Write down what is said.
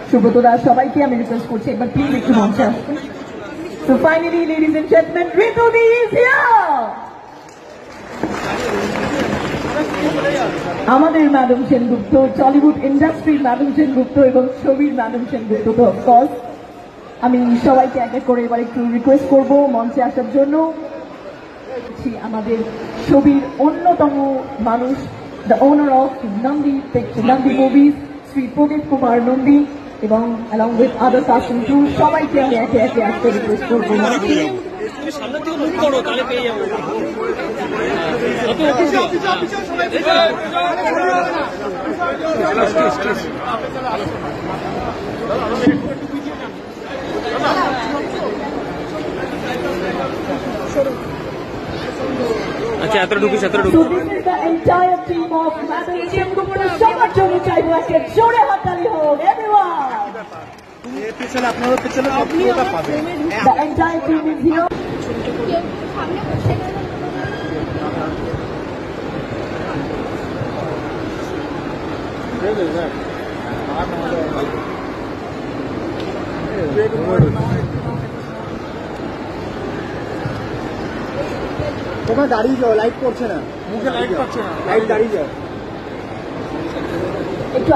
সুব্রতদা সবাইকে আমি রিকোয়েস্ট করছি একবার প্লিজ একটু মঞ্চে আসুন। So finally, ladies and gentlemen, Ritudi is here. আমাদের ম্যাডাম সেনগুপ্ত, টলিউড ইন্ডাস্ট্রির ম্যাডাম সেনগুপ্ত এবং ছবির ম্যাডাম সেনগুপ্ত তো অফকোর্স। আমি সবাইকে এক এক করে এবার একটু রিকোয়েস্ট করব মঞ্চে আসার জন্য। আমাদের ছবির অন্যতম মানুষ, the owner of Nandi movies, Shri Pradeep Kumar Nandi, এবং along with other cast and crew সবাইকে আমি একে একে আসতে রিকোয়েস্ট করবো। আচ্ছা এত ঢুকিস So this is the entire team of Madam Seengupta. সবার জন্য চাইবো একটা জোরে হাততালি হোক everyone. The entire team is here. তোমার দাঁড়িয়ে যাও, লাইট করছে না, মুখে লাইট পাচ্ছে না, লাইট দাঁড়িয়ে যাও। একটু